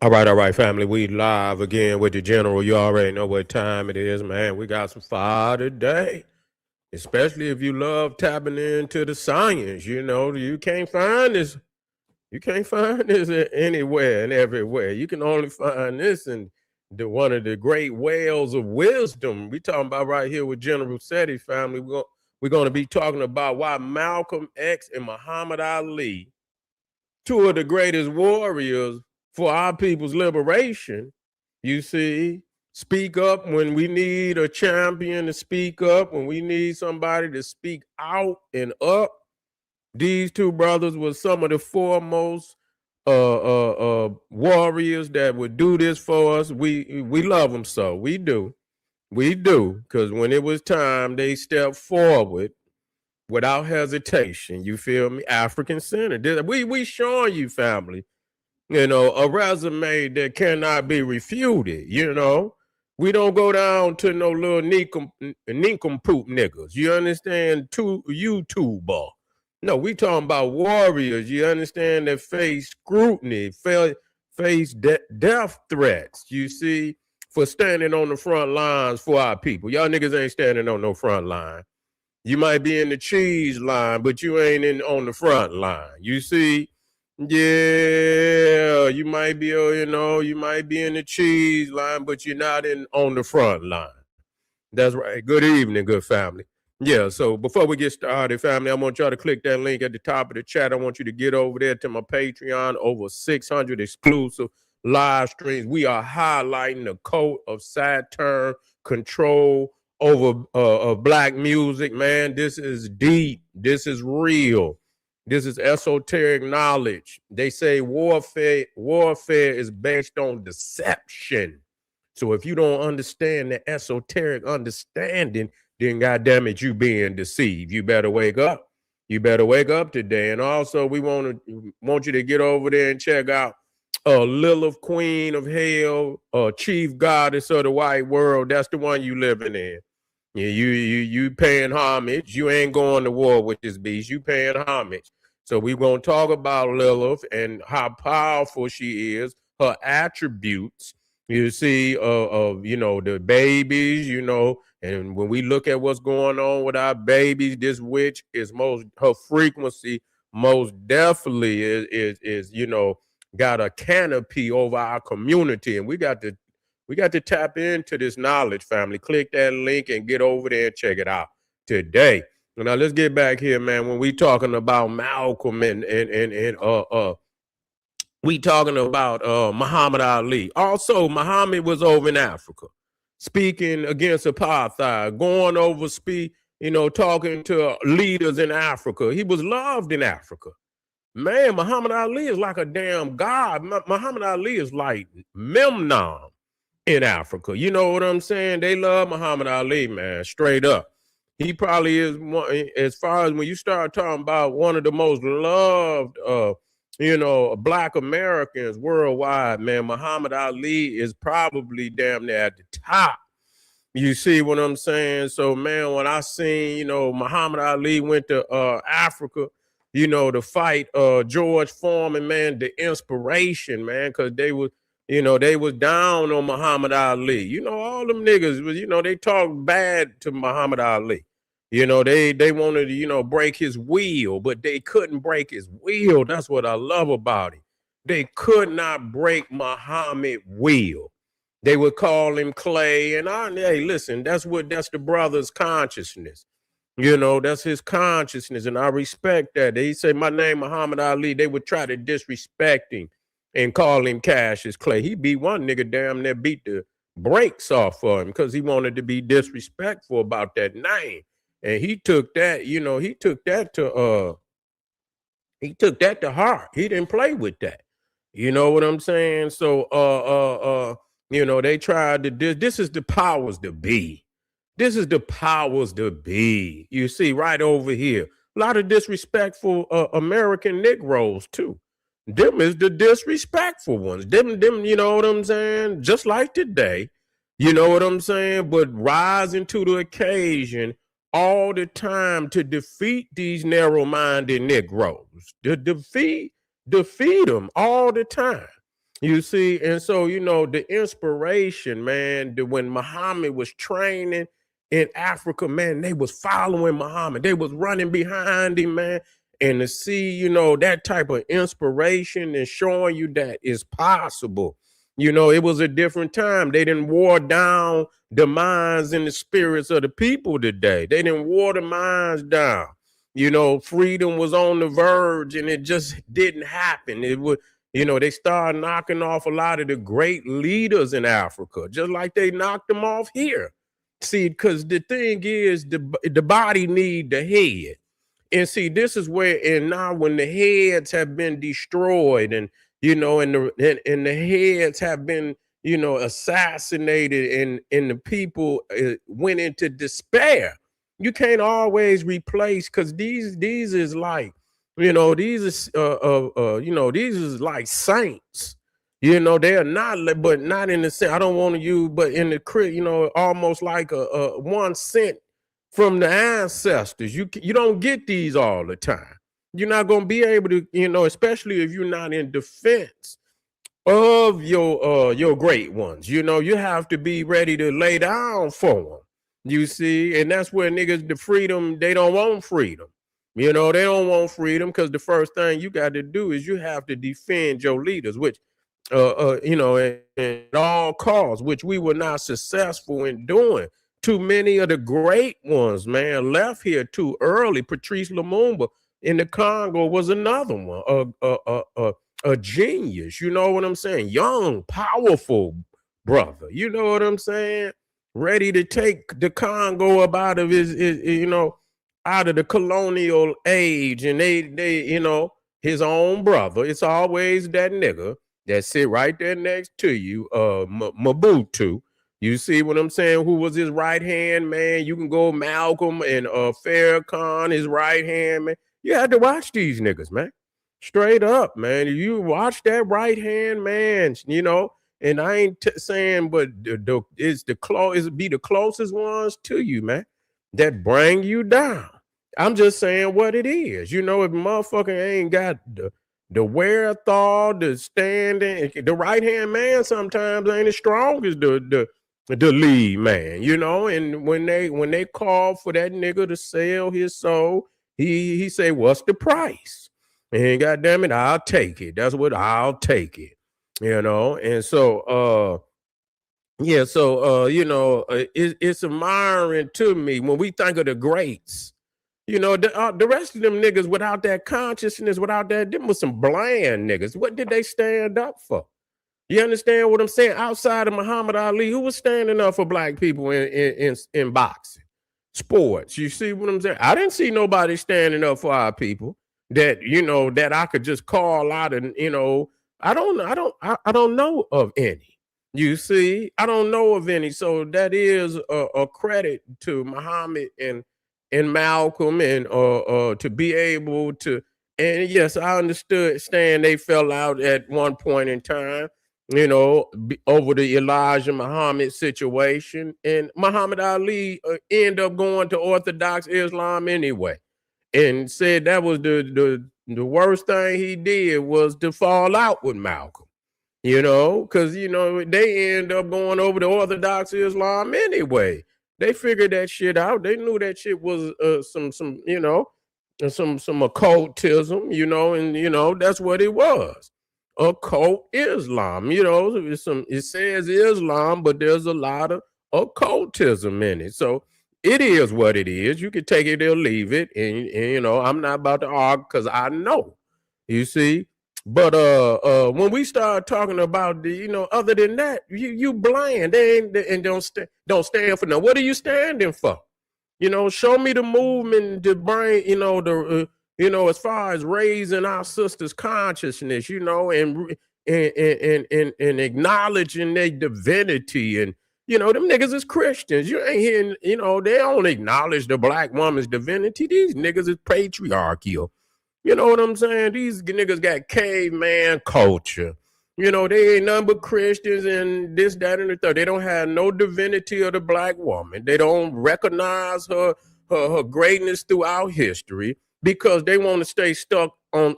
All right, family. We live again with the general. You already know what time it is, man. We got some fire today, especially if you love tapping into the science. You know, you can't find this. You can't find this anywhere and everywhere. You can only find this in one of the great wells of wisdom. We talking about right here with generalseti, family. We're going to be talking about why Malcolm X and Muhammad Ali, two of the greatest warriors for our people's liberation, you see, speak up when we need a champion to speak up, when we need somebody to speak out and up. These two brothers were some of the foremost warriors that would do this for us. We love them, so we do, because when it was time, they stepped forward without hesitation. You feel me? African centered. We showing you, family, a resume that cannot be refuted. We don't go down to no little nincompoop niggas. You understand? To YouTuber. No, we talking about warriors. You understand, that face scrutiny, face death threats. You see, for standing on the front lines for our people. Y'all niggas ain't standing on no front line. You might be in the cheese line, but you ain't on the front line. You see, yeah, you might be, you might be in the cheese line, but you're not on the front line. That's right. Good evening, good family. Yeah, so before we get started, family, I want y'all to click that link at the top of the chat. I want you to get over there to my Patreon, over 600 exclusive live streams. We are highlighting the cult of Saturn control over black music, man. This is deep. This is real. This is esoteric knowledge. They say warfare is based on deception. So if you don't understand the esoteric understanding, then goddamn it, you being deceived. You better wake up. You better wake up today. And also, we want you to get over there and check out Lilith, Queen of Hell, Chief Goddess of the White World. That's the one you living in. Yeah, you paying homage. You ain't going to war with this beast. You paying homage. So we gonna talk about Lilith and how powerful she is, her attributes. You see, the babies, and when we look at what's going on with our babies, this witch is her frequency most definitely is got a canopy over our community, and we got to tap into this knowledge, family. Click that link and get over there and check it out today. Now let's get back here, man. When we talking about Malcolm and we talking about Muhammad Ali. Also, Muhammad was over in Africa, speaking against apartheid, going over talking to leaders in Africa. He was loved in Africa. Man, Muhammad Ali is like a damn god. Muhammad Ali is like Memnon in Africa. You know what I'm saying? They love Muhammad Ali, man, straight up. He probably is one, as far as when you start talking about one of the most loved Black Americans worldwide, man, Muhammad Ali is probably damn near at the top. You see what I'm saying? So, man, when I seen, Muhammad Ali went to Africa, to fight George Foreman, man, the inspiration, man, because they was down on Muhammad Ali. All them niggas was, they talk bad to Muhammad Ali. They wanted to, break his will, but they couldn't break his will. That's what I love about him. They could not break Muhammad's will. They would call him Clay. And hey, listen, that's the brother's consciousness. That's his consciousness. And I respect that. They say, my name, Muhammad Ali. They would try to disrespect him and call him Cassius Clay. He beat one nigga damn near beat the brakes off for him because he wanted to be disrespectful about that name. And he took that, he took that to heart. He didn't play with that. You know what I'm saying? So they tried to this is the powers to be. This is the powers to be. You see, right over here. A lot of disrespectful American Negroes too. Them is the disrespectful ones. Them, you know what I'm saying? Just like today. You know what I'm saying? But rising to the occasion all the time to defeat these narrow-minded Negroes. To defeat them all the time. You see, and so the inspiration, man, when Muhammad was training in Africa, man, they was following Muhammad. They was running behind him, man. And to see, that type of inspiration and showing you that is possible. It was a different time. They didn't war down the minds and the spirits of the people today. They didn't war the minds down. Freedom was on the verge and it just didn't happen. It would they started knocking off a lot of the great leaders in Africa, just like they knocked them off here. See, because the thing is, the body need the head. And see, this is where, and now when the heads have been destroyed and, and the heads have been, assassinated and the people went into despair. You can't always replace, because these is like, these is these is like saints. They are not, but not in the sense, I don't want to use, but in the almost like a 1 cent from the ancestors. You don't get these all the time. You're not going to be able to, especially if you're not in defense of your great ones. You have to be ready to lay down for them. You see, and that's where niggas, the freedom, they don't want freedom. They don't want freedom because the first thing you got to do is you have to defend your leaders, which, at all costs, which we were not successful in doing. Too many of the great ones, man, left here too early. Patrice Lumumba in the Congo was another one, a genius. You know what I'm saying? Young, powerful brother. You know what I'm saying? Ready to take the Congo up out of his out of the colonial age, and they his own brother. It's always that nigga that sit right there next to you, Mobutu. You see what I'm saying? Who was his right hand man? You can go Malcolm and Farrakhan, his right hand man. You had to watch these niggas, man. Straight up, man. You watch that right hand man, and I ain't saying, but it's be the closest ones to you, man, that bring you down. I'm just saying what it is. If motherfucker ain't got the wherewithal, the standing, the right hand man sometimes ain't as strong as the lead man, and when they call for that nigga to sell his soul, he say, what's the price? And goddamn it, I'll take it. That's what I'll take it. And so it's admiring to me when we think of the greats. The rest of them niggas without that consciousness, without that, them was some bland niggas. What did they stand up for? You understand what I'm saying? Outside of Muhammad Ali, who was standing up for black people in boxing, sports? You see what I'm saying? I didn't see nobody standing up for our people that that I could just call out, and I don't know of any. You see, I don't know of any. So that is a credit to Muhammad and Malcolm, and to be able to. And yes, I understand they fell out at one point in time, over the Elijah Muhammad situation, and Muhammad Ali ended up going to Orthodox Islam anyway, and said that was the worst thing he did was to fall out with Malcolm, because they end up going over to Orthodox Islam anyway. They figured that shit out. They knew that shit was some occultism, and that's what it was. Occult Islam, it says Islam, but there's a lot of occultism in it. So it is what it is. You can take it or leave it, and I'm not about to argue because I know. You see. But when we start talking about other than that, you bland. They ain't, and don't stand for nothing. What are you standing for? Show me the movement to bring, as far as raising our sisters' consciousness, and acknowledging their divinity. And them niggas is Christians. You ain't hearing, they don't acknowledge the black woman's divinity. These niggas is patriarchal. You know what I'm saying? These niggas got caveman culture. They ain't nothing but Christians and this, that, and the third. They don't have no divinity of the black woman. They don't recognize her greatness throughout history because they want to stay stuck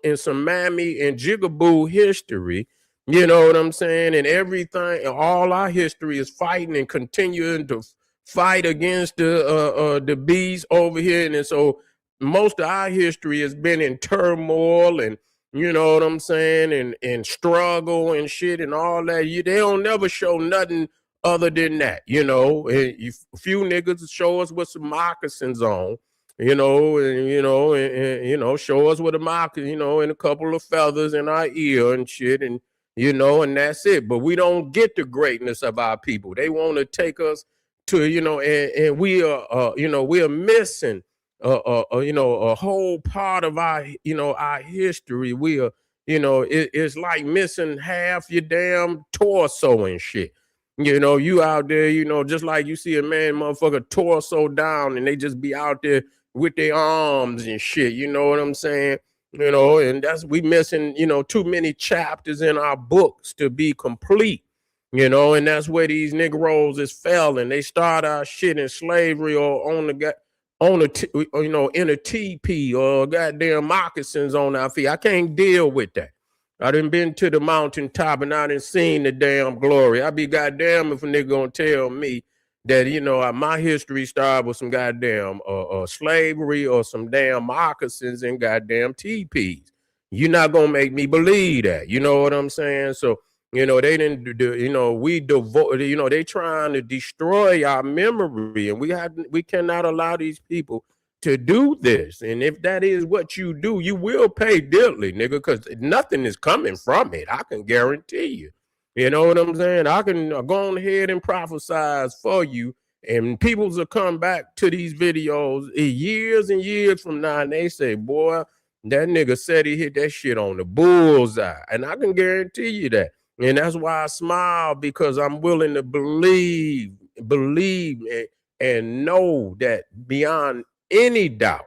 in some mammy and jigaboo history, You know what I'm saying? And everything, all our history is fighting and continuing to fight against the beast over here. And so most of our history has been in turmoil and you know what I'm saying, and struggle and shit and all that. They don't never show nothing other than that, you know. And a few niggas show us with some moccasins on, you know, and show us with a moccasin, you know, and a couple of feathers in our ear and shit, and you know, and that's it. But we don't get the greatness of our people. They want to take us to, you know, and we are, you know, we are missing, you know, a whole part of our, you know, our history. We are, you know, it's like missing half your damn torso and shit. You know, you out there, you know, just like you see a man, motherfucker, torso down, and they just be out there with their arms and shit. You know what I'm saying? You know, and that's we missing, you know, too many chapters in our books to be complete, you know, and that's where these Negroes is failing. They start our shit in slavery or you know, in a TP or goddamn moccasins on our feet. I can't deal with that. I done been to the mountaintop and I done seen the damn glory. I be goddamn if a nigga gonna tell me that, you know, my history started with some goddamn slavery or some damn moccasins and goddamn teepees. You're not gonna make me believe that. You know what I'm saying? So, you know, they didn't do, you know, we devote, you know, they trying to destroy our memory, and we cannot allow these people to do this. And if that is what you do, you will pay dearly, nigga, because nothing is coming from it. I can guarantee you. You know what I'm saying? I can go on ahead and prophesize for you, and people will come back to these videos years and years from now, and they say, boy, that nigga said he hit that shit on the bullseye. And I can guarantee you that. And that's why I smile, because I'm willing to believe and know that beyond any doubt,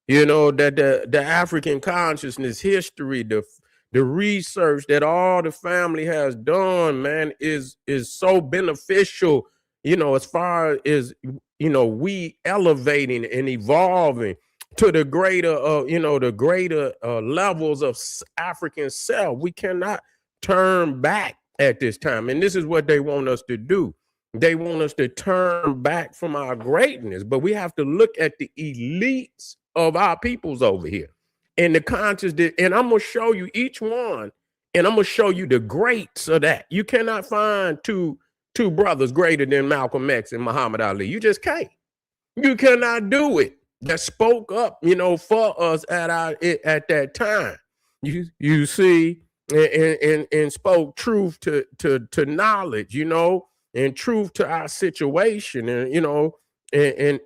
you know, that the African consciousness history, the research that all the family has done, man, is so beneficial, you know, as far as, you know, we elevating and evolving to the greater, you know, the greater levels of African self. We cannot turn back at this time. And this is what they want us to do. They want us to turn back from our greatness, but we have to look at the elites of our peoples over here and the consciousness. And I'm going to show you each one, and I'm going to show you the greats of that. You cannot find two brothers greater than Malcolm X and Muhammad Ali. You just can't. You cannot do it. That spoke up, you know, for us at that time. You see, and spoke truth to knowledge, you know, and truth to our situation, and you know, and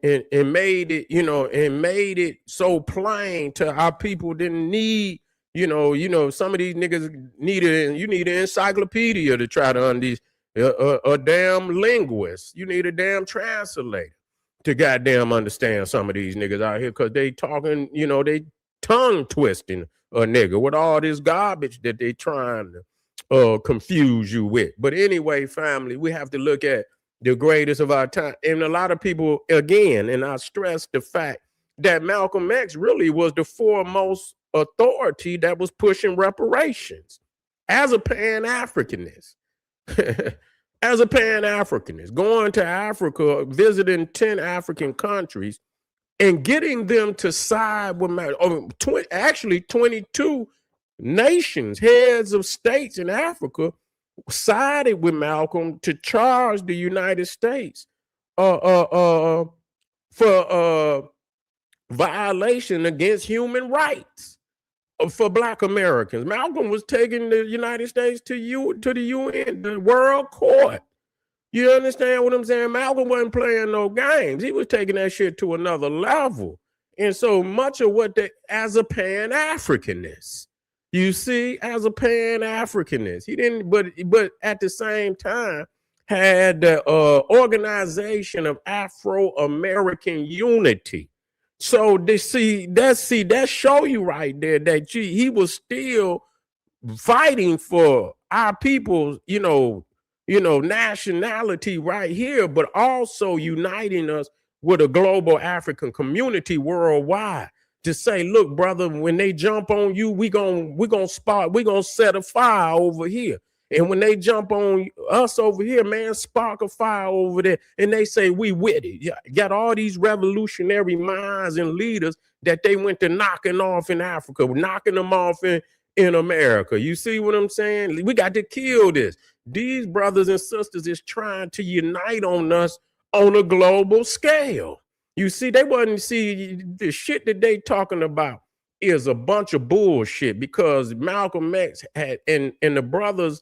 made it, you know, and made it so plain to our people didn't need, you know, some of these niggas you need an encyclopedia to try to a damn linguist. You need a damn translator to goddamn understand some of these niggas out here, because they talking, you know, they tongue twisting a nigga with all this garbage that they trying to confuse you with. But anyway, family, we have to look at the greatest of our time. And a lot of people, again, and I stress the fact that Malcolm X really was the foremost authority that was pushing reparations as a pan-Africanist. As a pan-Africanist, going to Africa, visiting 10 African countries, and getting them to side with actually 22 nations, heads of states in Africa, sided with Malcolm to charge the United States for violation against human rights for Black Americans. Malcolm was taking the United States to the UN, the World Court. You understand what I'm saying? Malcolm wasn't playing no games. He was taking that shit to another level. And so much of what as a pan-Africanist, you see, as a pan-Africanist, he didn't, but at the same time had the Organization of Afro-American Unity. So that show you right there that he was still fighting for our people's, you know, nationality right here, but also uniting us with a global African community worldwide to say, look, brother, when they jump on you, we gonna set a fire over here. And when they jump on us over here, man, spark a fire over there, and they say we with it. Yeah, got all these revolutionary minds and leaders that they went to knocking off in Africa, knocking them off in America. You see what I'm saying? We got to kill this. These brothers and sisters is trying to unite on us on a global scale. You see, they wasn't see the shit that they talking about is a bunch of bullshit, because Malcolm X had and the brothers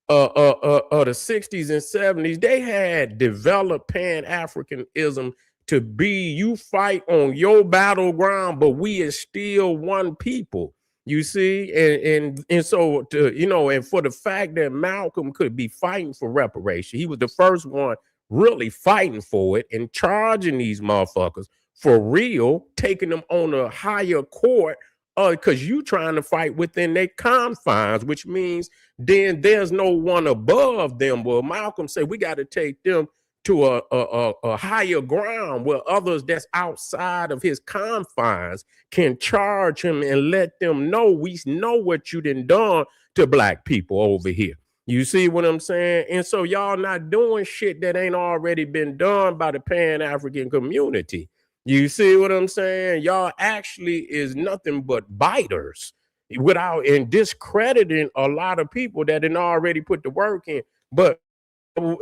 of the 60s and 70s, they had developed pan-Africanism to be, you fight on your battleground, but we is still one people. You see, and so to, you know, and for the fact that Malcolm could be fighting for reparation, he was the first one really fighting for it and charging these motherfuckers for real, taking them on a higher court, because you trying to fight within their confines, which means then there's no one above them. Well, Malcolm said we got to take them to a higher ground where others that's outside of his confines can charge him and let them know we know what you done to black people over here. You see what I'm saying? And so y'all not doing shit that ain't already been done by the Pan-African community. You see what I'm saying? Y'all actually is nothing but biters without and discrediting a lot of people that didn't already put the work in. But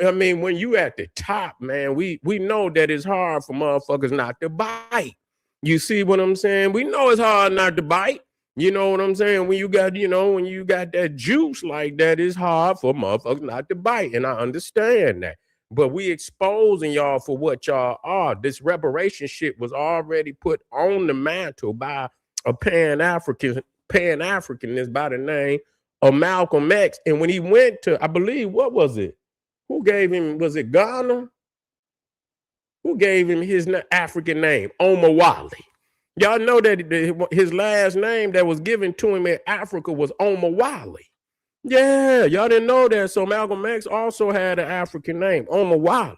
I mean, when you at the top, man, we know that it's hard for motherfuckers not to bite. You see what I'm saying? We know it's hard not to bite. You know what I'm saying? When you got, you know, when you got that juice like that, it's hard for motherfuckers not to bite. And I understand that. But we exposing y'all for what y'all are. This reparation shit was already put on the mantle by a pan-Africanist by the name of Malcolm X. And when he went to, I believe, what was it? Who gave him, was it Ghana? Who gave him his African name? Omawale. Y'all know that his last name that was given to him in Africa was Omawale. Yeah, y'all didn't know that. So Malcolm X also had an African name, Omawale.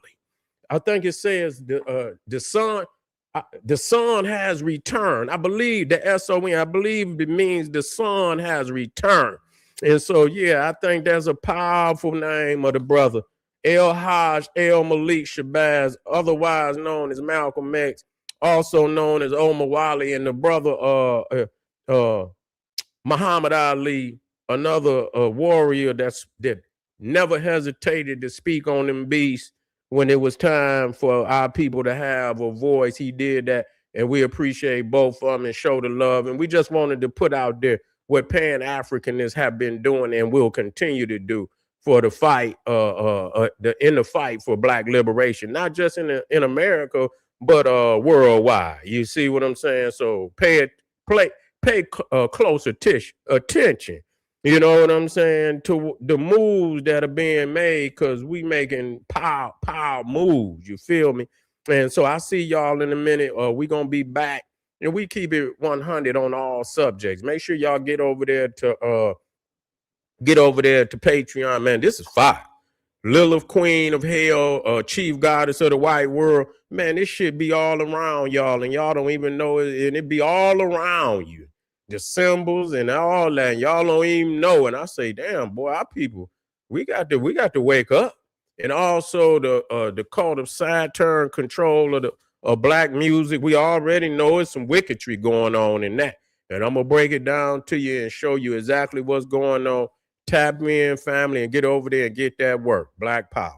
I think it says the son has returned. I believe the S-O-N, I believe it means the son has returned. And so, yeah, I think that's a powerful name of the brother. El Hajj El Malik Shabazz, otherwise known as Malcolm X, also known as Omawale, and the brother Muhammad Ali, another warrior that never hesitated to speak on them beasts when it was time for our people to have a voice. He did that, and we appreciate both of them and show the love. And we just wanted to put out there what Pan-Africanists have been doing and will continue to do for the fight, in the fight for Black liberation, not just in America, but worldwide. You see what I'm saying? So pay close attention. You know what I'm saying, to the moves that are being made, because we making power moves. You feel me? And so I see y'all in a minute. We gonna be back, and we keep it 100 on all subjects. Make sure y'all get over there to Patreon, man. This is fire. Lilith, Queen of Hell, Chief Goddess of the White World. Man, this shit be all around y'all, and y'all don't even know it, and it be all around you. The symbols and all that, and y'all don't even know. And I say, damn, boy, our people, we got to wake up. And also the cult of Saturn, control of Black music. We already know it's some wicketry going on in that. And I'm gonna break it down to you and show you exactly what's going on. Tap in, family, and get over there and get that work. Black power.